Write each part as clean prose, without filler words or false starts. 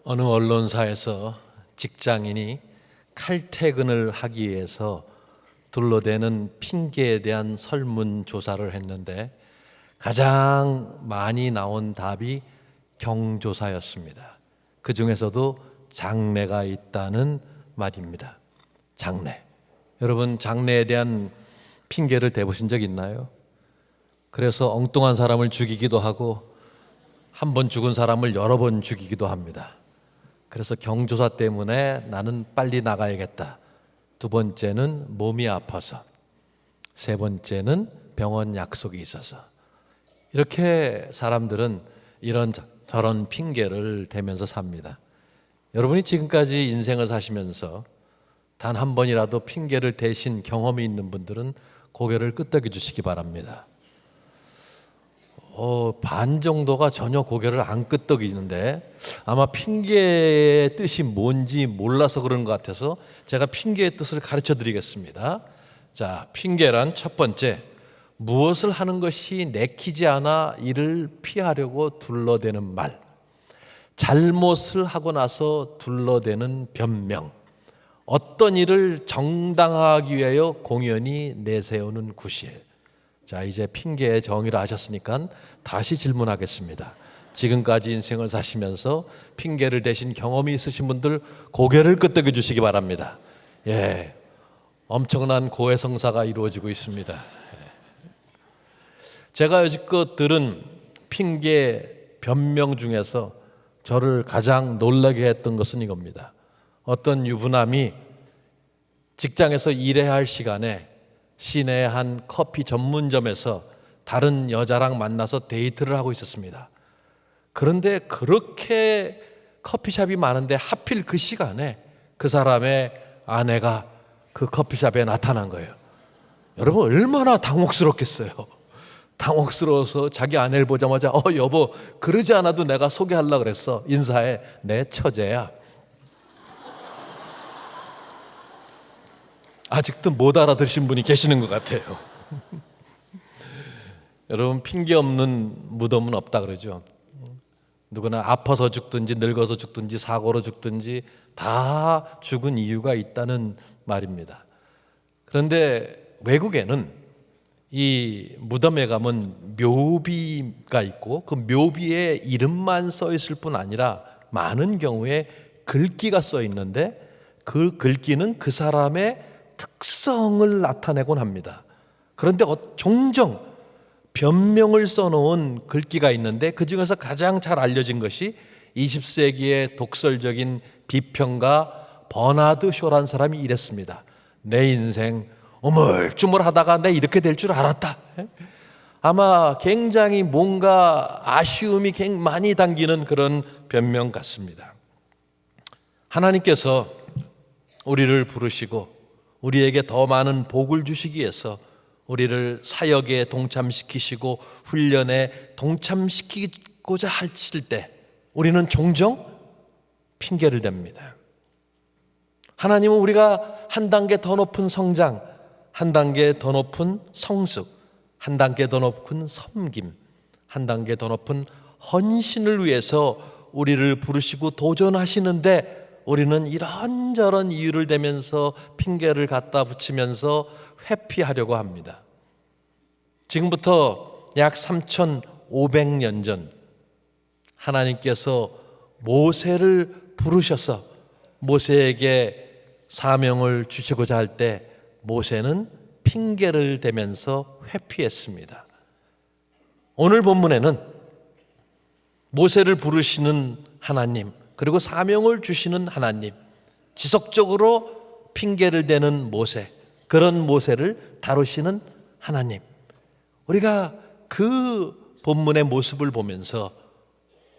어느 언론사에서 직장인이 칼퇴근을 하기 위해서 둘러대는 핑계에 대한 설문조사를 했는데 가장 많이 나온 답이 경조사였습니다. 그 중에서도 장래가 있다는 말입니다. 장래. 여러분, 장래에 대한 핑계를 대보신 적 있나요? 그래서 엉뚱한 사람을 죽이기도 하고 한 번 죽은 사람을 여러 번 죽이기도 합니다. 그래서 경조사 때문에 나는 빨리 나가야겠다. 두 번째는 몸이 아파서, 세 번째는 병원 약속이 있어서. 이렇게 사람들은 이런 저런 핑계를 대면서 삽니다. 여러분이 지금까지 인생을 사시면서 단 한 번이라도 핑계를 대신 경험이 있는 분들은 고개를 끄덕여 주시기 바랍니다. 반 정도가 전혀 고개를 안 끄덕이는데 아마 핑계의 뜻이 뭔지 몰라서 그런 것 같아서 제가 핑계의 뜻을 가르쳐 드리겠습니다. 자, 핑계란 첫 번째, 무엇을 하는 것이 내키지 않아 이를 피하려고 둘러대는 말, 잘못을 하고 나서 둘러대는 변명, 어떤 일을 정당화하기 위하여 공연히 내세우는 구실. 자, 이제 핑계의 정의를 아셨으니까 다시 질문하겠습니다. 지금까지 인생을 사시면서 핑계를 대신 경험이 있으신 분들 고개를 끄덕여 주시기 바랍니다. 예, 엄청난 고해성사가 이루어지고 있습니다. 제가 여지껏 들은 핑계 변명 중에서 저를 가장 놀라게 했던 것은 이겁니다. 어떤 유부남이 직장에서 일해야 할 시간에 시내 한 커피 전문점에서 다른 여자랑 만나서 데이트를 하고 있었습니다. 그런데 그렇게 커피숍이 많은데 하필 그 시간에 그 사람의 아내가 그 커피숍에 나타난 거예요. 여러분, 얼마나 당혹스럽겠어요. 당혹스러워서 자기 아내를 보자마자 여보, 그러지 않아도 내가 소개하려고 그랬어. 인사해. 내 처제야. 아직도 못 알아들으신 분이 계시는 것 같아요. 여러분, 핑계 없는 무덤은 없다 그러죠. 누구나 아파서 죽든지 늙어서 죽든지 사고로 죽든지 다 죽은 이유가 있다는 말입니다. 그런데 외국에는 이 무덤에 가면 묘비가 있고 그 묘비에 이름만 써 있을 뿐 아니라 많은 경우에 글귀가 써 있는데 그 글귀는 그 사람의 특성을 나타내곤 합니다. 그런데 종종 변명을 써놓은 글귀가 있는데 그 중에서 가장 잘 알려진 것이 20세기의 독설적인 비평가 버나드 쇼라는 사람이 이랬습니다. 내 인생 우물쭈물하다가 내 이렇게 될 줄 알았다. 아마 굉장히 뭔가 아쉬움이 많이 담기는 그런 변명 같습니다. 하나님께서 우리를 부르시고 우리에게 더 많은 복을 주시기 위해서 우리를 사역에 동참시키시고 훈련에 동참시키고자 하실 때 우리는 종종 핑계를 댑니다. 하나님은 우리가 한 단계 더 높은 성장, 한 단계 더 높은 성숙, 한 단계 더 높은 섬김, 한 단계 더 높은 헌신을 위해서 우리를 부르시고 도전하시는데 우리는 이런저런 이유를 대면서 핑계를 갖다 붙이면서 회피하려고 합니다. 지금부터 약 3,500년 전 하나님께서 모세를 부르셔서 모세에게 사명을 주시고자 할 때 모세는 핑계를 대면서 회피했습니다. 오늘 본문에는 모세를 부르시는 하나님, 그리고 사명을 주시는 하나님, 지속적으로 핑계를 대는 모세, 그런 모세를 다루시는 하나님, 우리가 그 본문의 모습을 보면서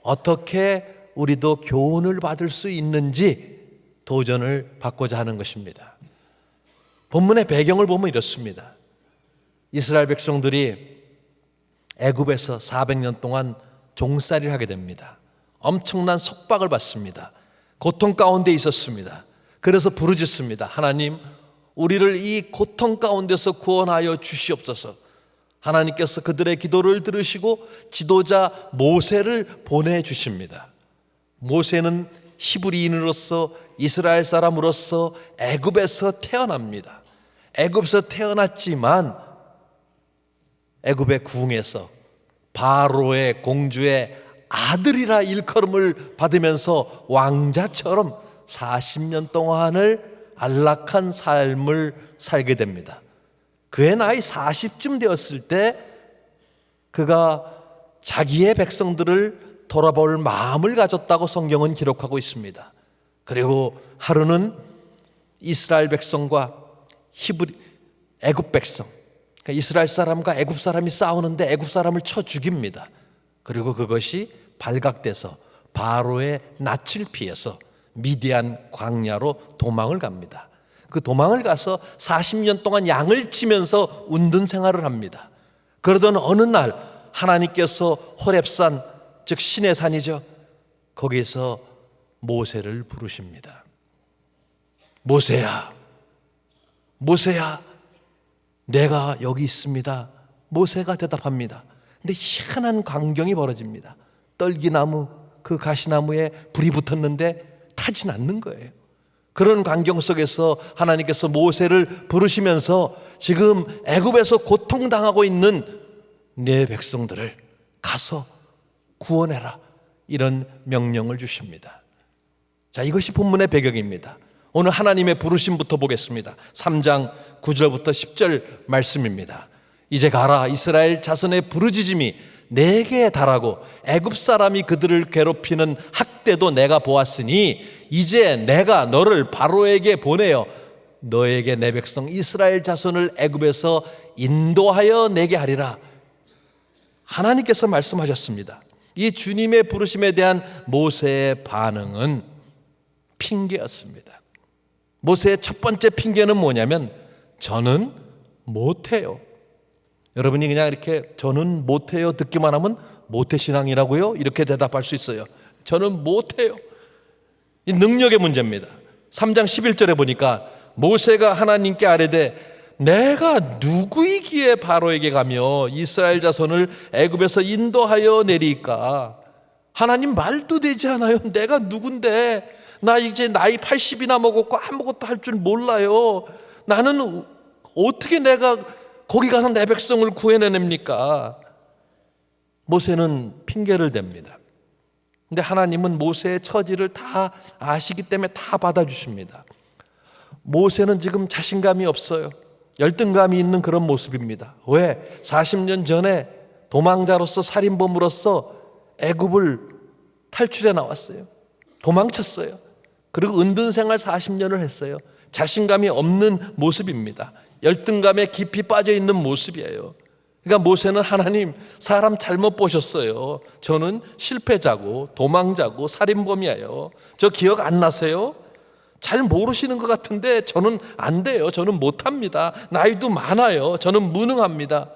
어떻게 우리도 교훈을 받을 수 있는지 도전을 받고자 하는 것입니다. 본문의 배경을 보면 이렇습니다. 이스라엘 백성들이 애굽에서 400년 동안 종살이를 하게 됩니다. 엄청난 속박을 받습니다. 고통 가운데 있었습니다. 그래서 부르짖습니다. 하나님, 우리를 이 고통 가운데서 구원하여 주시옵소서. 하나님께서 그들의 기도를 들으시고 지도자 모세를 보내주십니다. 모세는 히브리인으로서 이스라엘 사람으로서 애굽에서 태어납니다. 애굽에서 태어났지만 애굽의 궁에서 바로의 공주의 아들이라 일컬음을 받으면서 왕자처럼 40년 동안을 안락한 삶을 살게 됩니다. 그의 나이 40쯤 되었을 때 그가 자기의 백성들을 돌아볼 마음을 가졌다고 성경은 기록하고 있습니다. 그리고 하루는 이스라엘 백성과 애굽 백성, 그러니까 이스라엘 사람과 애굽 사람이 싸우는데 애굽 사람을 쳐 죽입니다. 그리고 그것이 발각돼서 바로의 낯을 피해서 미디안 광야로 도망을 갑니다. 그 도망을 가서 40년 동안 양을 치면서 운둔 생활을 합니다. 그러던 어느 날 하나님께서 호렙산, 즉 신의 산이죠, 거기서 모세를 부르십니다. 모세야, 모세야, 내가 여기 있습니다. 모세가 대답합니다. 근데 희한한 광경이 벌어집니다. 떨기나무, 그 가시나무에 불이 붙었는데 타진 않는 거예요. 그런 광경 속에서 하나님께서 모세를 부르시면서 지금 애굽에서 고통당하고 있는 내 백성들을 가서 구원해라, 이런 명령을 주십니다. 자, 이것이 본문의 배경입니다. 오늘 하나님의 부르심부터 보겠습니다. 3장 9절부터 10절 말씀입니다. 이제 가라, 이스라엘 자손의 부르짖음이 내게 달하고 애굽 사람이 그들을 괴롭히는 학대도 내가 보았으니 이제 내가 너를 바로에게 보내어 너에게 내 백성 이스라엘 자손을 애굽에서 인도하여 내게 하리라. 하나님께서 말씀하셨습니다. 이 주님의 부르심에 대한 모세의 반응은 핑계였습니다. 모세의 첫 번째 핑계는 뭐냐면 저는 못해요. 여러분이 그냥 이렇게 저는 못해요 듣기만 하면 모태신앙이라고요? 이렇게 대답할 수 있어요. 저는 못해요. 이 능력의 문제입니다. 3장 11절에 보니까 모세가 하나님께 아뢰되 내가 누구이기에 바로에게 가며 이스라엘 자손을 애굽에서 인도하여 내리까? 하나님 말도 되지 않아요. 내가 누군데? 나 이제 나이 80이나 먹었고 아무것도 할 줄 몰라요. 나는 어떻게 내가 거기 가서 내 백성을 구해내냅니까? 모세는 핑계를 댑니다. 근데 하나님은 모세의 처지를 다 아시기 때문에 다 받아주십니다. 모세는 지금 자신감이 없어요. 열등감이 있는 그런 모습입니다. 왜? 40년 전에 도망자로서 살인범으로서 애굽을 탈출해 나왔어요. 도망쳤어요. 그리고 은둔 생활 40년을 했어요. 자신감이 없는 모습입니다. 열등감에 깊이 빠져 있는 모습이에요. 그러니까 모세는 하나님, 사람 잘못 보셨어요. 저는 실패자고 도망자고 살인범이에요. 저 기억 안 나세요? 잘 모르시는 것 같은데 저는 안 돼요. 저는 못합니다. 나이도 많아요. 저는 무능합니다.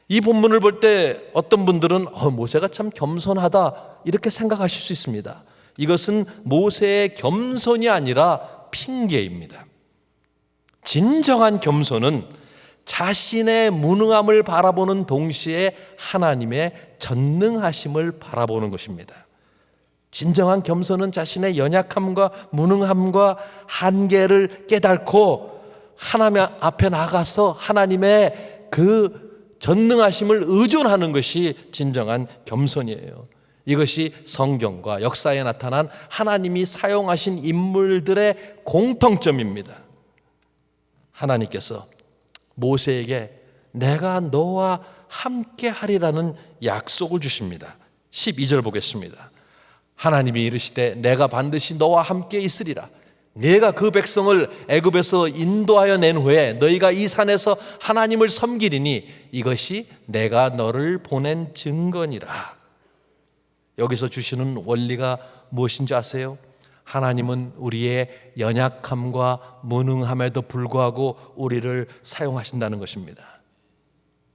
이 본문을 볼 때 어떤 분들은 모세가 참 겸손하다 이렇게 생각하실 수 있습니다. 이것은 모세의 겸손이 아니라 핑계입니다. 진정한 겸손은 자신의 무능함을 바라보는 동시에 하나님의 전능하심을 바라보는 것입니다. 진정한 겸손은 자신의 연약함과 무능함과 한계를 깨닫고 하나님 앞에 나가서 하나님의 그 전능하심을 의존하는 것이 진정한 겸손이에요. 이것이 성경과 역사에 나타난 하나님이 사용하신 인물들의 공통점입니다. 하나님께서 모세에게 내가 너와 함께 하리라는 약속을 주십니다. 12절 보겠습니다. 하나님이 이르시되 내가 반드시 너와 함께 있으리라. 내가 그 백성을 애굽에서 인도하여 낸 후에 너희가 이 산에서 하나님을 섬기리니 이것이 내가 너를 보낸 증거니라. 여기서 주시는 원리가 무엇인지 아세요? 하나님은 우리의 연약함과 무능함에도 불구하고 우리를 사용하신다는 것입니다.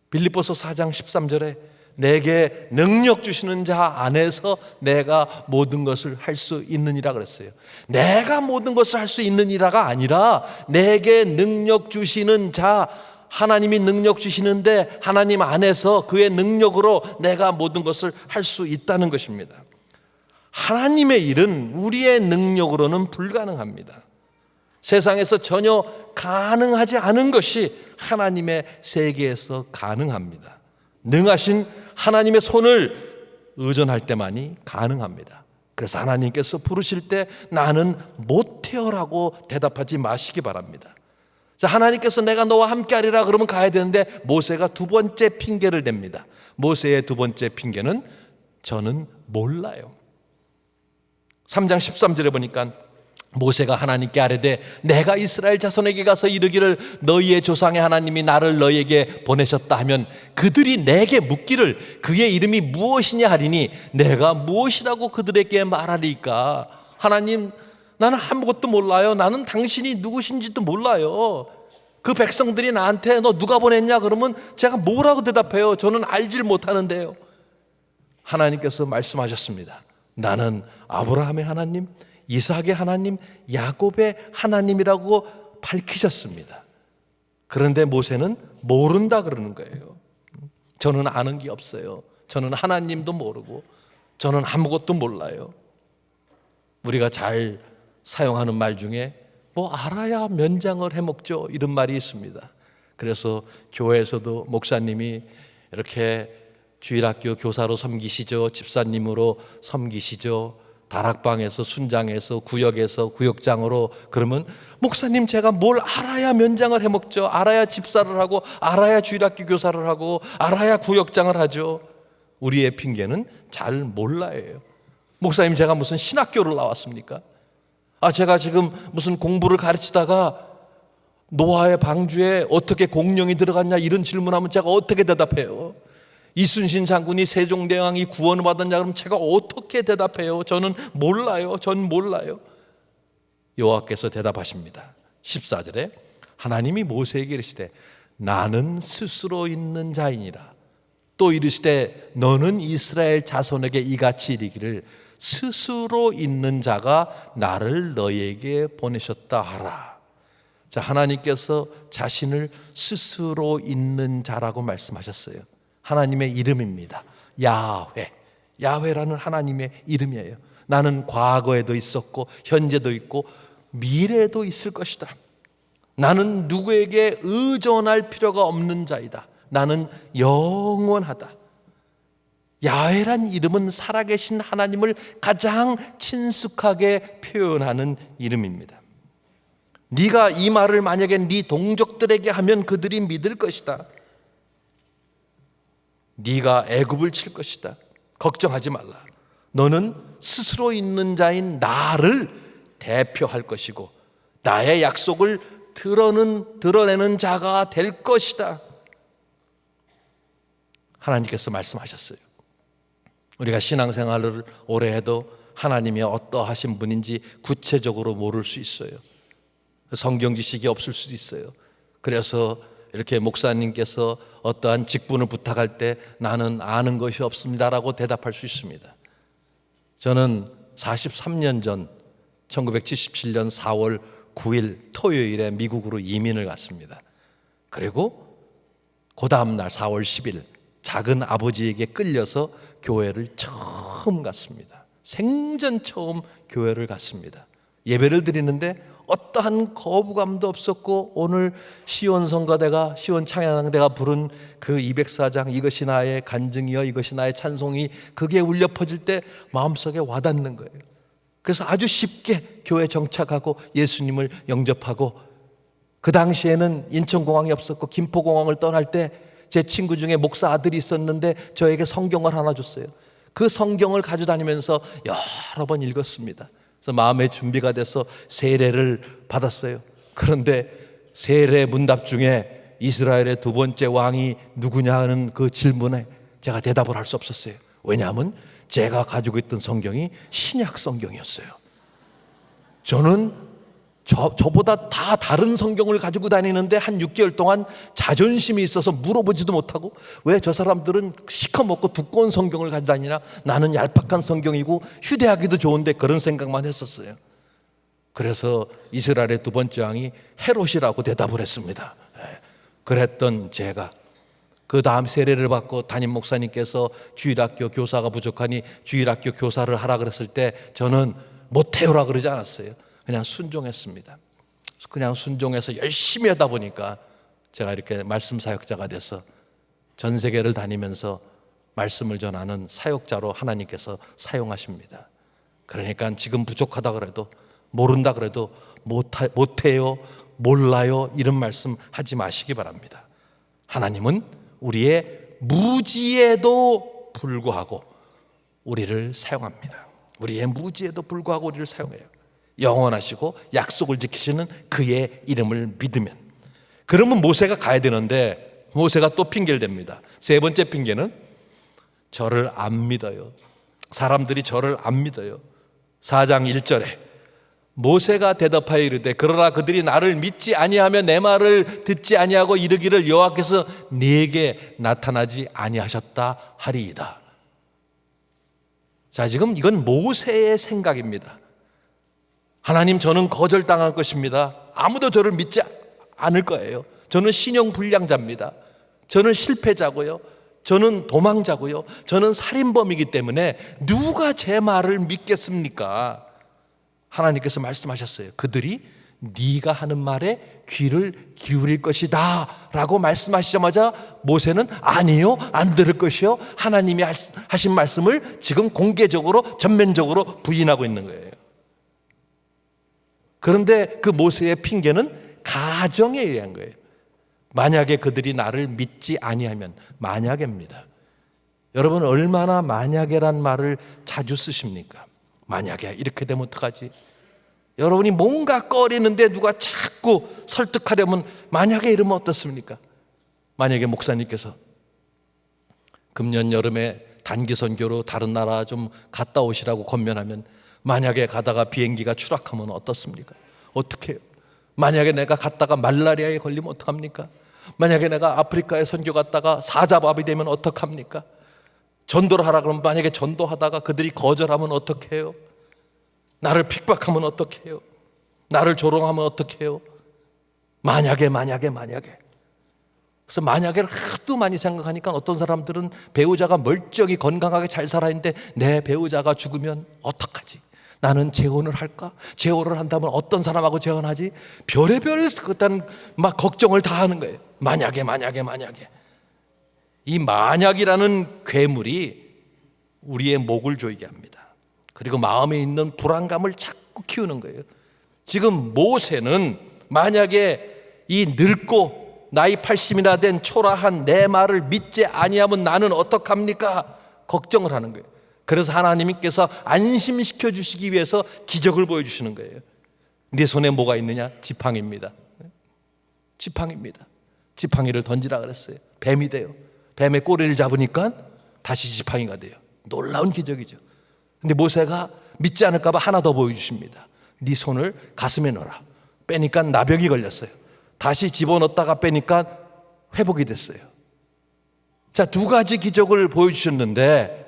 빌립보서 4장 13절에 내게 능력 주시는 자 안에서 내가 모든 것을 할 수 있느니라 그랬어요. 내가 모든 것을 할 수 있느니라가 아니라 내게 능력 주시는 자, 하나님이 능력 주시는데 하나님 안에서 그의 능력으로 내가 모든 것을 할 수 있다는 것입니다. 하나님의 일은 우리의 능력으로는 불가능합니다. 세상에서 전혀 가능하지 않은 것이 하나님의 세계에서 가능합니다. 능하신 하나님의 손을 의존할 때만이 가능합니다. 그래서 하나님께서 부르실 때 나는 못해요라고 대답하지 마시기 바랍니다. 자, 하나님께서 내가 너와 함께하리라 그러면 가야 되는데 모세가 두 번째 핑계를 댑니다. 모세의 두 번째 핑계는 저는 몰라요. 3장 13절에 보니까 모세가 하나님께 아뢰되 내가 이스라엘 자손에게 가서 이르기를 너희의 조상의 하나님이 나를 너희에게 보내셨다 하면 그들이 내게 묻기를 그의 이름이 무엇이냐 하리니 내가 무엇이라고 그들에게 말하리까. 하나님, 나는 아무것도 몰라요. 나는 당신이 누구신지도 몰라요. 그 백성들이 나한테 너 누가 보냈냐 그러면 제가 뭐라고 대답해요? 저는 알질 못하는데요. 하나님께서 말씀하셨습니다. 나는 아브라함의 하나님, 이삭의 하나님, 야곱의 하나님이라고 밝히셨습니다. 그런데 모세는 모른다 그러는 거예요. 저는 아는 게 없어요. 저는 하나님도 모르고 저는 아무것도 몰라요. 우리가 잘 사용하는 말 중에 뭐 알아야 면장을 해먹죠, 이런 말이 있습니다. 그래서 교회에서도 목사님이 이렇게 주일학교 교사로 섬기시죠, 집사님으로 섬기시죠, 다락방에서 순장에서 구역에서 구역장으로, 그러면 목사님 제가 뭘 알아야 면장을 해먹죠, 알아야 집사를 하고 알아야 주일학교 교사를 하고 알아야 구역장을 하죠. 우리의 핑계는 잘 몰라예요. 목사님 제가 무슨 신학교를 나왔습니까? 제가 지금 무슨 공부를 가르치다가 노아의 방주에 어떻게 공룡이 들어갔냐 이런 질문하면 제가 어떻게 대답해요? 이순신 장군이 세종대왕이 구원을 받았냐 그러면 제가 어떻게 대답해요? 저는 몰라요. 전 몰라요. 여호와께서 대답하십니다. 14절에 하나님이 모세에게 이르시되 나는 스스로 있는 자이니라. 또 이르시되 너는 이스라엘 자손에게 이같이 이르기를 스스로 있는 자가 나를 너희에게 보내셨다 하라. 자, 하나님께서 자신을 스스로 있는 자라고 말씀하셨어요. 하나님의 이름입니다. 야훼. 야훼라는 하나님의 이름이에요. 나는 과거에도 있었고 현재도 있고 미래도 있을 것이다. 나는 누구에게 의존할 필요가 없는 자이다. 나는 영원하다. 야훼란 이름은 살아계신 하나님을 가장 친숙하게 표현하는 이름입니다. 네가 이 말을 만약에 네 동족들에게 하면 그들이 믿을 것이다. 네가 애굽을 칠 것이다. 걱정하지 말라. 너는 스스로 있는 자인 나를 대표할 것이고 나의 약속을 드러내는 자가 될 것이다. 하나님께서 말씀하셨어요. 우리가 신앙생활을 오래 해도 하나님이 어떠하신 분인지 구체적으로 모를 수 있어요. 성경 지식이 없을 수도 있어요. 그래서 이렇게 목사님께서 어떠한 직분을 부탁할 때 나는 아는 것이 없습니다라고 대답할 수 있습니다. 저는 43년 전 1977년 4월 9일 토요일에 미국으로 이민을 갔습니다. 그리고 그 다음 날 4월 10일 작은 아버지에게 끌려서 교회를 처음 갔습니다. 생전 처음 교회를 갔습니다. 예배를 드리는데 어떠한 거부감도 없었고 오늘 시온 성가대가 시온 찬양대가 부른 그 204장 이것이 나의 간증이여 이것이 나의 찬송이 그게 울려 퍼질 때 마음속에 와닿는 거예요. 그래서 아주 쉽게 교회 정착하고 예수님을 영접하고, 그 당시에는 인천공항이 없었고 김포공항을 떠날 때 제 친구 중에 목사 아들이 있었는데 저에게 성경을 하나 줬어요. 그 성경을 가지고 다니면서 여러 번 읽었습니다. 그래서 마음의 준비가 돼서 세례를 받았어요. 그런데 세례 문답 중에 이스라엘의 두 번째 왕이 누구냐 하는 그 질문에 제가 대답을 할 수 없었어요. 왜냐하면 제가 가지고 있던 성경이 신약 성경이었어요. 저는 저보다 다 다른 성경을 가지고 다니는데 한 6개월 동안 자존심이 있어서 물어보지도 못하고 왜 저 사람들은 시커멓고 두꺼운 성경을 가지고 다니나, 나는 얄팍한 성경이고 휴대하기도 좋은데 그런 생각만 했었어요. 그래서 이스라엘의 두 번째 왕이 헤롯이라고 대답을 했습니다. 그랬던 제가 그 다음 세례를 받고 담임 목사님께서 주일학교 교사가 부족하니 주일학교 교사를 하라 그랬을 때 저는 못해요라 그러지 않았어요. 그냥 순종했습니다. 그냥 순종해서 열심히 하다 보니까 제가 이렇게 말씀 사역자가 돼서 전 세계를 다니면서 말씀을 전하는 사역자로 하나님께서 사용하십니다. 그러니까 지금 부족하다 그래도, 모른다 그래도 못해요, 몰라요 이런 말씀 하지 마시기 바랍니다. 하나님은 우리의 무지에도 불구하고 우리를 사용합니다. 우리의 무지에도 불구하고 우리를 사용해요. 영원하시고 약속을 지키시는 그의 이름을 믿으면. 그러면 모세가 가야 되는데 모세가 또 핑계를 댑니다. 세 번째 핑계는 저를 안 믿어요. 사람들이 저를 안 믿어요. 4장 1절에 모세가 대답하여 이르되 그러나 그들이 나를 믿지 아니하며 내 말을 듣지 아니하고 이르기를 여호와께서 네게 나타나지 아니하셨다 하리이다. 자, 지금 이건 모세의 생각입니다. 하나님, 저는 거절당할 것입니다. 아무도 저를 믿지 않을 거예요. 저는 신용불량자입니다. 저는 실패자고요. 저는 도망자고요. 저는 살인범이기 때문에 누가 제 말을 믿겠습니까? 하나님께서 말씀하셨어요. 그들이 네가 하는 말에 귀를 기울일 것이다 라고 말씀하시자마자 모세는 아니요, 안 들을 것이요, 하나님이 하신 말씀을 지금 공개적으로 전면적으로 부인하고 있는 거예요. 그런데 그 모세의 핑계는 가정에 의한 거예요. 만약에 그들이 나를 믿지 아니하면, 만약에입니다. 여러분 얼마나 만약에란 말을 자주 쓰십니까? 만약에 이렇게 되면 어떡하지? 여러분이 뭔가 꺼리는데 누가 자꾸 설득하려면 만약에 이러면 어떻습니까? 만약에 목사님께서 금년 여름에 단기 선교로 다른 나라 좀 갔다 오시라고 권면하면 만약에 가다가 비행기가 추락하면 어떻습니까? 어떻게 해요? 만약에 내가 갔다가 말라리아에 걸리면 어떡합니까? 만약에 내가 아프리카에 선교 갔다가 사자밥이 되면 어떡합니까? 전도를 하라 그러면 만약에 전도하다가 그들이 거절하면 어떻게 해요? 나를 핍박하면 어떻게 해요? 나를 조롱하면 어떻게 해요? 만약에. 그래서 만약에를 하도 많이 생각하니까 어떤 사람들은 배우자가 멀쩡히 건강하게 잘 살아있는데 내 배우자가 죽으면 어떡하지? 나는 재혼을 할까? 재혼을 한다면 어떤 사람하고 재혼하지? 별의별 그딴 막 걱정을 다 하는 거예요. 만약에. 이 만약이라는 괴물이 우리의 목을 조이게 합니다. 그리고 마음에 있는 불안감을 자꾸 키우는 거예요. 지금 모세는 만약에 이 늙고 나이 80이나 된 초라한 내 말을 믿지 아니하면 나는 어떡합니까? 걱정을 하는 거예요. 그래서 하나님께서 안심시켜 주시기 위해서 기적을 보여주시는 거예요. 네 손에 뭐가 있느냐? 지팡이입니다. 지팡이를 던지라 그랬어요. 뱀이 돼요. 뱀의 꼬리를 잡으니까 다시 지팡이가 돼요. 놀라운 기적이죠. 근데 모세가 믿지 않을까 봐 하나 더 보여주십니다. 네 손을 가슴에 넣어라. 빼니까 나병이 걸렸어요. 다시 집어넣었다가 빼니까 회복이 됐어요. 자, 두 가지 기적을 보여주셨는데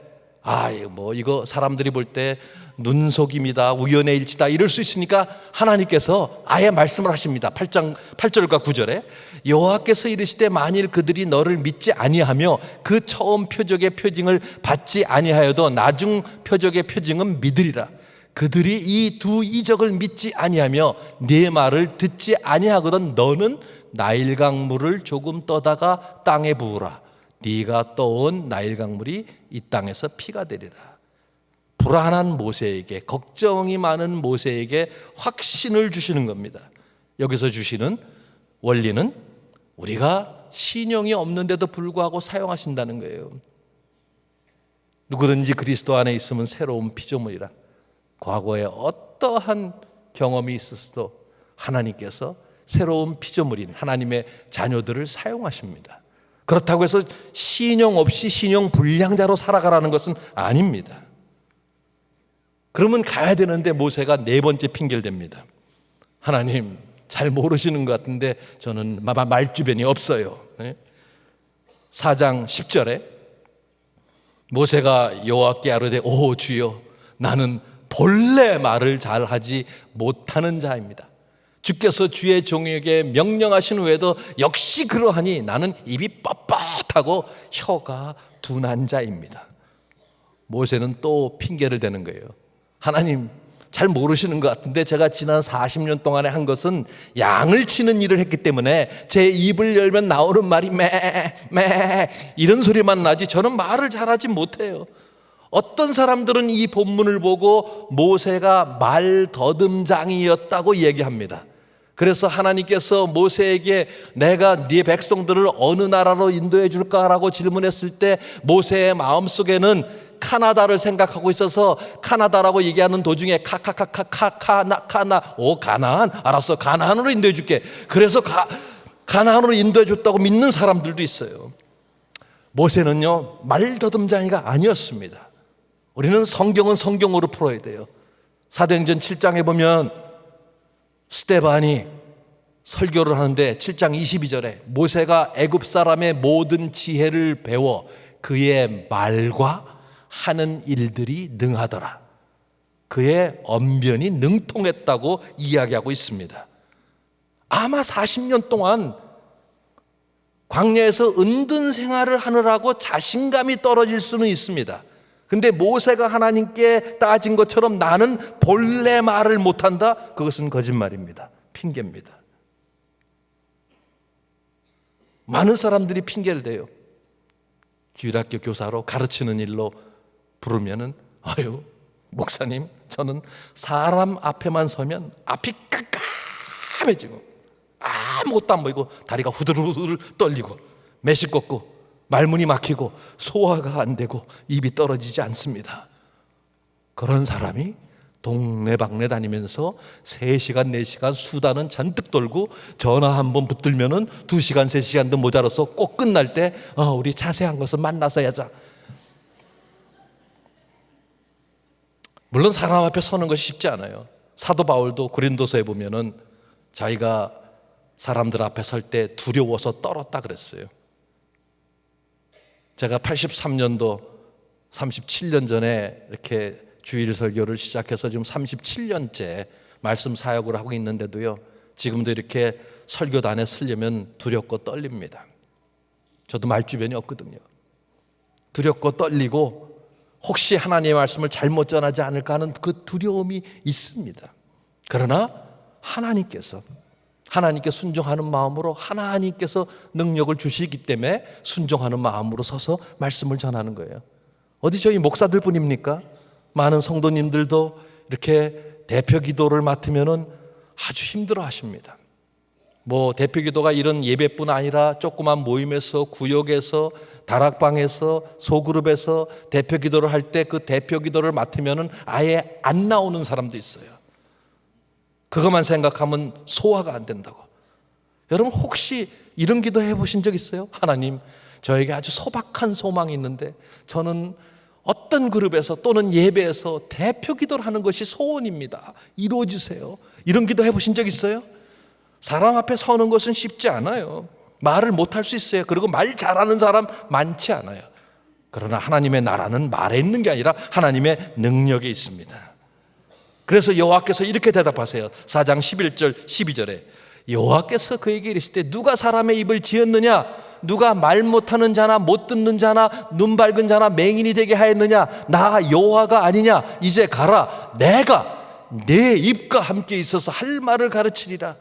이거 사람들이 볼 때 눈속임이다, 우연의 일치다 이럴 수 있으니까 하나님께서 아예 말씀을 하십니다. 8절과 9절에 여호와께서 이르시되 만일 그들이 너를 믿지 아니하며 그 처음 표적의 표징을 받지 아니하여도 나중 표적의 표징은 믿으리라. 그들이 이 두 이적을 믿지 아니하며 네 말을 듣지 아니하거든 너는 나일강물을 조금 떠다가 땅에 부으라. 네가 떠온 나일강물이 이 땅에서 피가 되리라. 불안한 모세에게, 걱정이 많은 모세에게 확신을 주시는 겁니다. 여기서 주시는 원리는 우리가 신용이 없는데도 불구하고 사용하신다는 거예요. 누구든지 그리스도 안에 있으면 새로운 피조물이라. 과거에 어떠한 경험이 있었어도 하나님께서 새로운 피조물인 하나님의 자녀들을 사용하십니다. 그렇다고 해서 신용 없이 신용 불량자로 살아가라는 것은 아닙니다. 그러면 가야 되는데 모세가 네 번째 핑계를 댑니다. 하나님, 잘 모르시는 것 같은데 저는 말주변이 없어요. 4장 10절에 모세가 여호와께 아뢰되 오 주여, 나는 본래 말을 잘하지 못하는 자입니다. 주께서 주의 종에게 명령하신 후에도 역시 그러하니 나는 입이 뻣뻣하고 혀가 둔한 자입니다. 모세는 또 핑계를 대는 거예요. 하나님, 잘 모르시는 것 같은데 제가 지난 40년 동안에 한 것은 양을 치는 일을 했기 때문에 제 입을 열면 나오는 말이 매 이런 소리만 나지 저는 말을 잘하지 못해요. 어떤 사람들은 이 본문을 보고 모세가 말더듬장이었다고 얘기합니다. 그래서 하나님께서 모세에게 내가 네 백성들을 어느 나라로 인도해 줄까라고 질문했을 때 모세의 마음속에는 카나다를 생각하고 있어서 카나다라고 얘기하는 도중에 카나 오 가나안 알았어 가나안으로 인도해 줄게. 그래서 가나안으로 인도해 줬다고 믿는 사람들도 있어요. 모세는요 말더듬장이가 아니었습니다. 우리는 성경은 성경으로 풀어야 돼요. 사도행전 7장에 보면 스데반이 설교를 하는데 7장 22절에 모세가 애굽 사람의 모든 지혜를 배워 그의 말과 하는 일들이 능하더라. 그의 언변이 능통했다고 이야기하고 있습니다. 아마 40년 동안 광야에서 은둔 생활을 하느라고 자신감이 떨어질 수는 있습니다. 근데 모세가 하나님께 따진 것처럼 나는 본래 말을 못한다? 그것은 거짓말입니다. 핑계입니다. 많은 사람들이 핑계를 대요. 주일학교 교사로 가르치는 일로 부르면은 아유 목사님 저는 사람 앞에만 서면 앞이 깜깜해지고 아무것도 안 보이고 다리가 후들후들 떨리고 메시껍고 말문이 막히고 소화가 안 되고 입이 떨어지지 않습니다. 그런 사람이 동네방네 다니면서 3시간 4시간 수다는 잔뜩 떨고 전화 한번 붙들면은 2시간 3시간도 모자라서 꼭 끝날 때 우리 자세한 것은 만나서 하자. 물론 사람 앞에 서는 것이 쉽지 않아요. 사도 바울도 고린도서에 보면은 자기가 사람들 앞에 설 때 두려워서 떨었다 그랬어요. 제가 83년도 37년 전에 이렇게 주일 설교를 시작해서 지금 37년째 말씀 사역을 하고 있는데도요 지금도 이렇게 설교단에 서려면 두렵고 떨립니다. 저도 말주변이 없거든요. 두렵고 떨리고 혹시 하나님의 말씀을 잘못 전하지 않을까 하는 그 두려움이 있습니다. 그러나 하나님께 순종하는 마음으로 하나님께서 능력을 주시기 때문에 순종하는 마음으로 서서 말씀을 전하는 거예요. 어디 저희 목사들 뿐입니까? 많은 성도님들도 이렇게 대표 기도를 맡으면은 아주 힘들어 하십니다. 뭐 대표 기도가 이런 예배뿐 아니라 조그만 모임에서 구역에서 다락방에서 소그룹에서 대표 기도를 할 때 그 대표 기도를 맡으면은 아예 안 나오는 사람도 있어요. 그것만 생각하면 소화가 안 된다고. 여러분 혹시 이런 기도 해보신 적 있어요? 하나님 저에게 아주 소박한 소망이 있는데 저는 어떤 그룹에서 또는 예배에서 대표 기도를 하는 것이 소원입니다. 이루어주세요. 이런 기도 해보신 적 있어요? 사람 앞에 서는 것은 쉽지 않아요. 말을 못할 수 있어요. 그리고 말 잘하는 사람 많지 않아요. 그러나 하나님의 나라는 말에 있는 게 아니라 하나님의 능력에 있습니다. 그래서 여호와께서 이렇게 대답하세요. 4장 11절 12절에 여호와께서 그에게 이르시되 누가 사람의 입을 지었느냐? 누가 말 못하는 자나 못 듣는 자나 눈 밝은 자나 맹인이 되게 하였느냐? 나 여호와가 아니냐? 이제 가라. 내가 내 입과 함께 있어서 할 말을 가르치리라.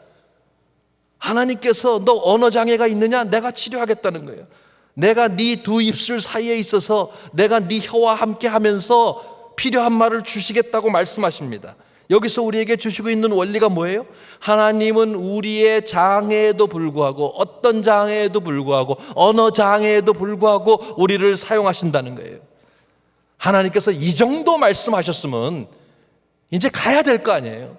하나님께서 너 언어 장애가 있느냐? 내가 치료하겠다는 거예요. 내가 네 두 입술 사이에 있어서 내가 네 혀와 함께 하면서 필요한 말을 주시겠다고 말씀하십니다. 여기서 우리에게 주시고 있는 원리가 뭐예요? 하나님은 우리의 장애에도 불구하고 어떤 장애에도 불구하고 언어 장애에도 불구하고 우리를 사용하신다는 거예요. 하나님께서 이 정도 말씀하셨으면 이제 가야 될 거 아니에요.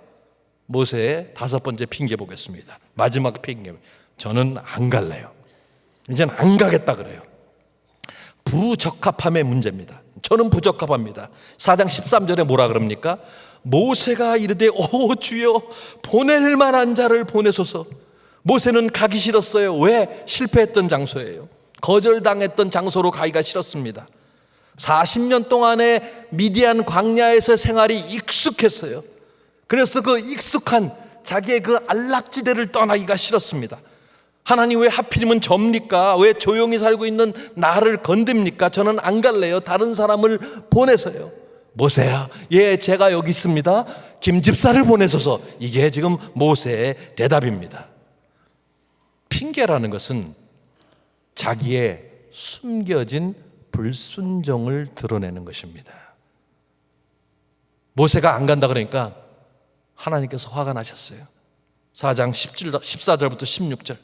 모세의 5번째 핑계 보겠습니다. 마지막 핑계. 저는 안 갈래요. 이제는 안 가겠다 그래요. 부적합함의 문제입니다. 저는 부적합합니다. 4장 13절에 뭐라 그럽니까? 모세가 이르되 오 주여 보낼 만한 자를 보내소서. 모세는 가기 싫었어요. 왜? 실패했던 장소예요. 거절당했던 장소로 가기가 싫었습니다. 40년 동안의 미디안 광야에서 생활이 익숙했어요. 그래서 그 익숙한 자기의 그 안락지대를 떠나기가 싫었습니다. 하나님 왜 하필이면 접니까? 왜 조용히 살고 있는 나를 건듭니까? 저는 안 갈래요. 다른 사람을 보내서요. 모세야, 예, 제가 여기 있습니다. 김 집사를 보내소서. 이게 지금 모세의 대답입니다. 핑계라는 것은 자기의 숨겨진 불순종을 드러내는 것입니다. 모세가 안 간다 그러니까 하나님께서 화가 나셨어요. 4장 14절부터 16절.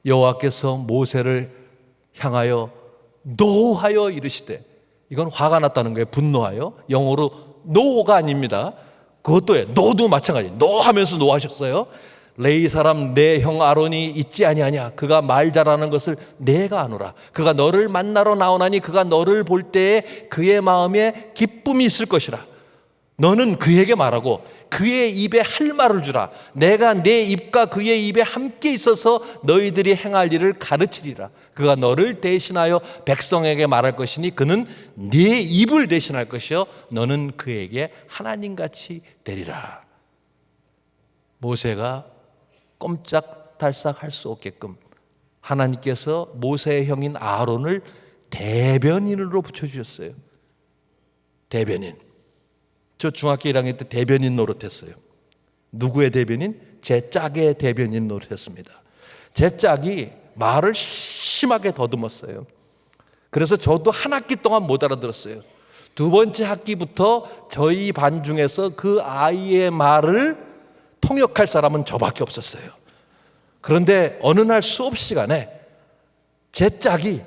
여호와께서 모세를 향하여 노하여 이르시되, 이건 화가 났다는 거예요. 분노하여. 영어로 노가 아닙니다. 그것도 해. 노도 마찬가지. 노하면서 노하셨어요. 레위 사람 내 형 아론이 있지 아니하냐? 그가 말 잘하는 것을 내가 아노라. 그가 너를 만나러 나오나니 그가 너를 볼 때에 그의 마음에 기쁨이 있을 것이라. 너는 그에게 말하고 그의 입에 할 말을 주라. 내가 내 입과 그의 입에 함께 있어서 너희들이 행할 일을 가르치리라. 그가 너를 대신하여 백성에게 말할 것이니 그는 네 입을 대신할 것이요 너는 그에게 하나님같이 되리라. 모세가 꼼짝달싹 할 수 없게끔 하나님께서 모세의 형인 아론을 대변인으로 붙여주셨어요. 대변인. 저 중학교 1학년 때 대변인 노릇했어요. 누구의 대변인? 제 짝의 대변인 노릇했습니다. 제 짝이 말을 심하게 더듬었어요. 그래서 저도 한 학기 동안 못 알아들었어요. 두 번째 학기부터 저희 반 중에서 그 아이의 말을 통역할 사람은 저밖에 없었어요. 그런데 어느 날 수업 시간에 제 짝이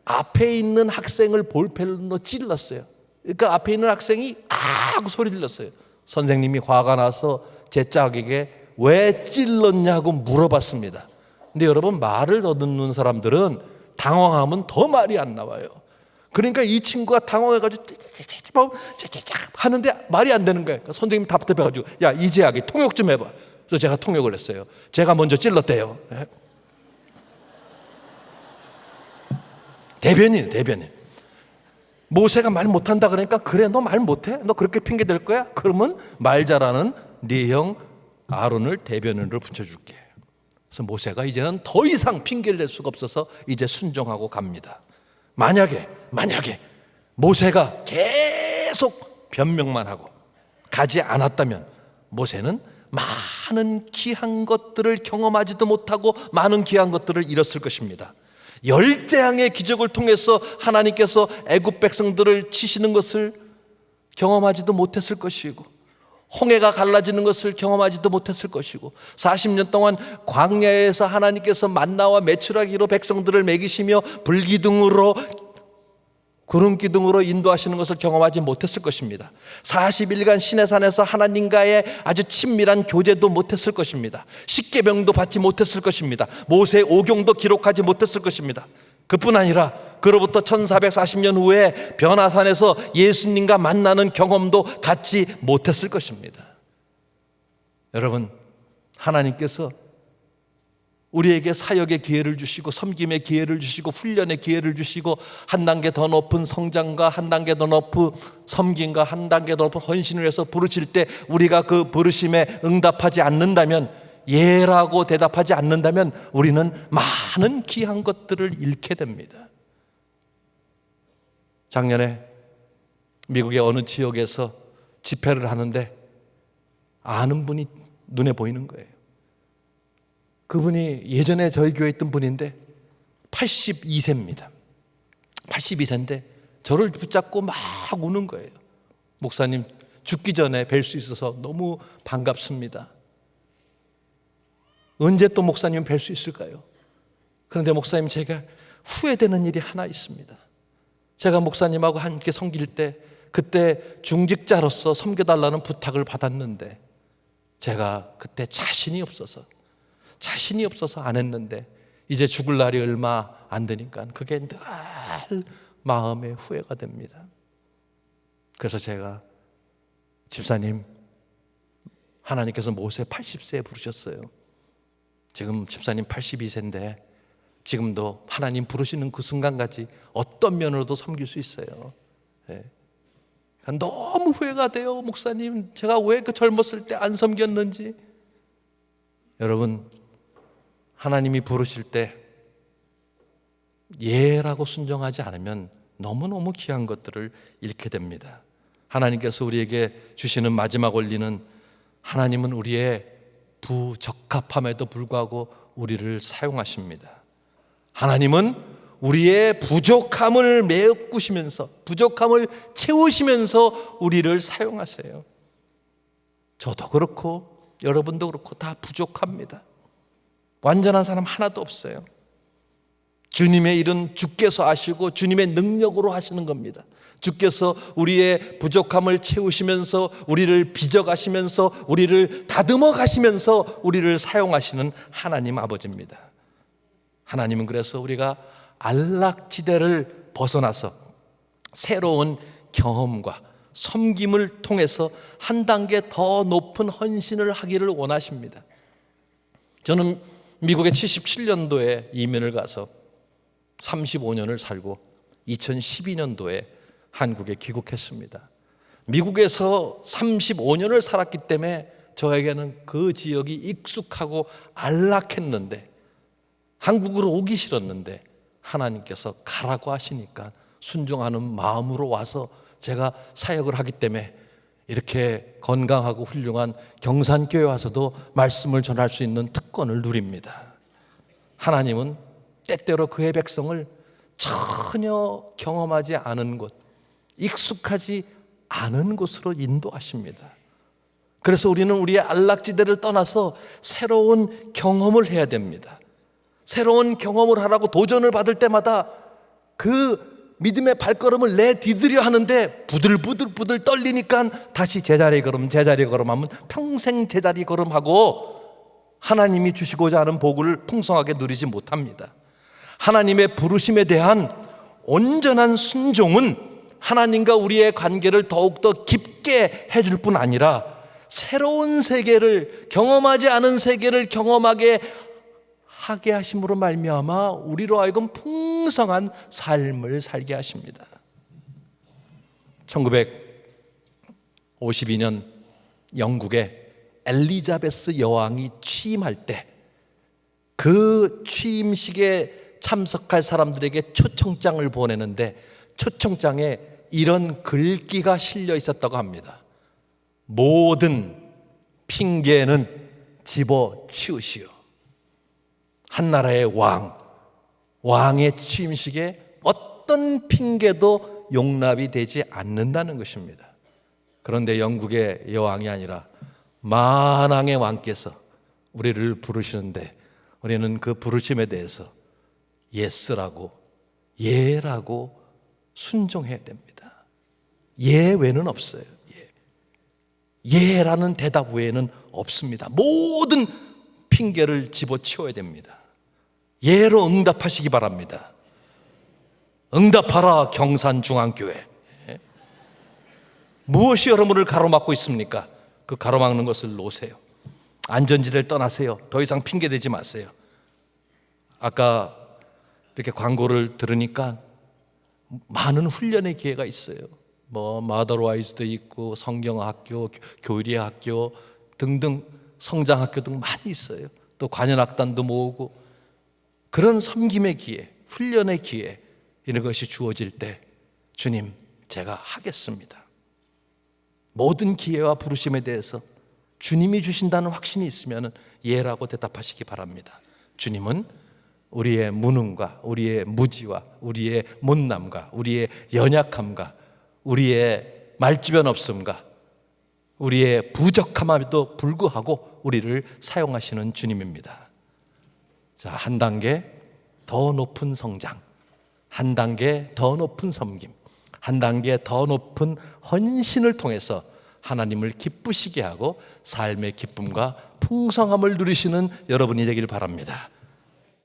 앞에 있는 학생을 볼펜으로 찔렀어요. 그러니까 앞에 있는 학생이 하고 소리 질렀어요. 선생님이 화가 나서 제 짝에게 왜 찔렀냐고 물어봤습니다. 근데 여러분, 말을 더듬는 사람들은 당황하면 더 말이 안 나와요. 그러니까 이 친구가 당황해가지고 하는데 말이 안 되는 거예요. 그러니까 선생님이 답답해가지고 야, 이재학이 통역 좀 해봐. 그래서 제가 통역을 했어요. 제가 먼저 찔렀대요. 대변인. 모세가 말 못한다 그러니까 그래, 너 말 못해? 너 그렇게 핑계 댈 거야? 그러면 말 잘하는 네 형 아론을 대변인으로 붙여줄게. 그래서 모세가 이제는 더 이상 핑계를 낼 수가 없어서 이제 순종하고 갑니다. 만약에 모세가 계속 변명만 하고 가지 않았다면 모세는 많은 귀한 것들을 경험하지도 못하고 많은 귀한 것들을 잃었을 것입니다. 열재앙의 기적을 통해서 하나님께서 애굽 백성들을 치시는 것을 경험하지도 못했을 것이고, 홍해가 갈라지는 것을 경험하지도 못했을 것이고, 40년 동안 광야에서 하나님께서 만나와 메추라기로 백성들을 먹이시며 불기둥으로 구름기둥으로 인도하시는 것을 경험하지 못했을 것입니다. 40일간 시내산에서 하나님과의 아주 친밀한 교제도 못했을 것입니다. 십계명도 받지 못했을 것입니다. 모세의 오경도 기록하지 못했을 것입니다. 그뿐 아니라 그로부터 1440년 후에 변화산에서 예수님과 만나는 경험도 갖지 못했을 것입니다. 여러분, 하나님께서 우리에게 사역의 기회를 주시고 섬김의 기회를 주시고 훈련의 기회를 주시고 한 단계 더 높은 성장과 한 단계 더 높은 섬김과 한 단계 더 높은 헌신을 해서 부르실 때 우리가 그 부르심에 응답하지 않는다면, 예라고 대답하지 않는다면 우리는 많은 귀한 것들을 잃게 됩니다. 작년에 미국의 어느 지역에서 집회를 하는데 아는 분이 눈에 보이는 거예요. 그분이 예전에 저희 교회에 있던 분인데 82세입니다. 82세인데 저를 붙잡고 막 우는 거예요. 목사님, 죽기 전에 뵐 수 있어서 너무 반갑습니다. 언제 또 목사님 뵐 수 있을까요? 그런데 목사님, 제가 후회되는 일이 하나 있습니다. 제가 목사님하고 함께 섬길 때 그때 중직자로서 섬겨달라는 부탁을 받았는데 제가 그때 자신이 없어서 안 했는데 이제 죽을 날이 얼마 안 되니까 그게 늘 마음에 후회가 됩니다. 그래서 제가, 집사님, 하나님께서 모세 80세에 부르셨어요. 지금 집사님 82세인데 지금도 하나님 부르시는 그 순간까지 어떤 면으로도 섬길 수 있어요. 네. 너무 후회가 돼요. 목사님, 제가 왜 그 젊었을 때 안 섬겼는지. 여러분, 하나님이 부르실 때 예라고 순종하지 않으면 너무너무 귀한 것들을 잃게 됩니다. 하나님께서 우리에게 주시는 마지막 원리는, 하나님은 우리의 부적합함에도 불구하고 우리를 사용하십니다. 하나님은 우리의 부족함을 메꾸시면서, 부족함을 채우시면서 우리를 사용하세요. 저도 그렇고 여러분도 그렇고 다 부족합니다. 완전한 사람 하나도 없어요. 주님의 일은 주께서 하시고 주님의 능력으로 하시는 겁니다. 주께서 우리의 부족함을 채우시면서 우리를 빚어가시면서 우리를 다듬어 가시면서 우리를 사용하시는 하나님 아버지입니다. 하나님은 그래서 우리가 안락지대를 벗어나서 새로운 경험과 섬김을 통해서 한 단계 더 높은 헌신을 하기를 원하십니다. 저는 미국에 77년도에 이민을 가서 35년을 살고 2012년도에 한국에 귀국했습니다. 미국에서 35년을 살았기 때문에 저에게는 그 지역이 익숙하고 안락했는데, 한국으로 오기 싫었는데 하나님께서 가라고 하시니까 순종하는 마음으로 와서 제가 사역을 하기 때문에 이렇게 건강하고 훌륭한 경산교회 와서도 말씀을 전할 수 있는 특권을 누립니다. 하나님은 때때로 그의 백성을 전혀 경험하지 않은 곳, 익숙하지 않은 곳으로 인도하십니다. 그래서 우리는 우리의 안락지대를 떠나서 새로운 경험을 해야 됩니다. 새로운 경험을 하라고 도전을 받을 때마다 그 믿음의 발걸음을 내디디려 하는데 부들부들 떨리니까 다시 제자리 걸음하면 평생 제자리 걸음하고 하나님이 주시고자 하는 복을 풍성하게 누리지 못합니다. 하나님의 부르심에 대한 온전한 순종은 하나님과 우리의 관계를 더욱더 깊게 해줄 뿐 아니라 새로운 세계를, 경험하지 않은 세계를 경험하게 하게 하심으로 말미암아 우리로 하여금 풍성한 삶을 살게 하십니다. 1952년 영국에 엘리자베스 여왕이 취임할 때 그 취임식에 참석할 사람들에게 초청장을 보내는데 초청장에 이런 글귀가 실려 있었다고 합니다. 모든 핑계는 집어치우시오. 한 나라의 왕의 취임식에 어떤 핑계도 용납이 되지 않는다는 것입니다. 그런데 영국의 여왕이 아니라 만왕의 왕께서 우리를 부르시는데 우리는 그 부르심에 대해서 예스라고, 예라고 순종해야 됩니다. 예 외에는 없어요. 예라는 대답 외에는 없습니다. 모든 핑계를 집어치워야 됩니다. 예로 응답하시기 바랍니다. 응답하라 경산중앙교회. 무엇이 여러분을 가로막고 있습니까? 그 가로막는 것을 놓으세요. 안전지대를 떠나세요. 더 이상 핑계대지 마세요. 아까 이렇게 광고를 들으니까 많은 훈련의 기회가 있어요. 마더와이즈도 있고 성경학교, 교리학교 등등 성장학교 등 많이 있어요. 또 관현악단도 모으고 그런 섬김의 기회, 훈련의 기회, 이런 것이 주어질 때 주님, 제가 하겠습니다. 모든 기회와 부르심에 대해서 주님이 주신다는 확신이 있으면 예라고 대답하시기 바랍니다. 주님은 우리의 무능과 우리의 무지와 우리의 못남과 우리의 연약함과 우리의 말주변 없음과 우리의 부족함에도 불구하고 우리를 사용하시는 주님입니다. 자, 한 단계 더 높은 성장, 한 단계 더 높은 섬김, 한 단계 더 높은 헌신을 통해서 하나님을 기쁘시게 하고 삶의 기쁨과 풍성함을 누리시는 여러분이 되길 바랍니다.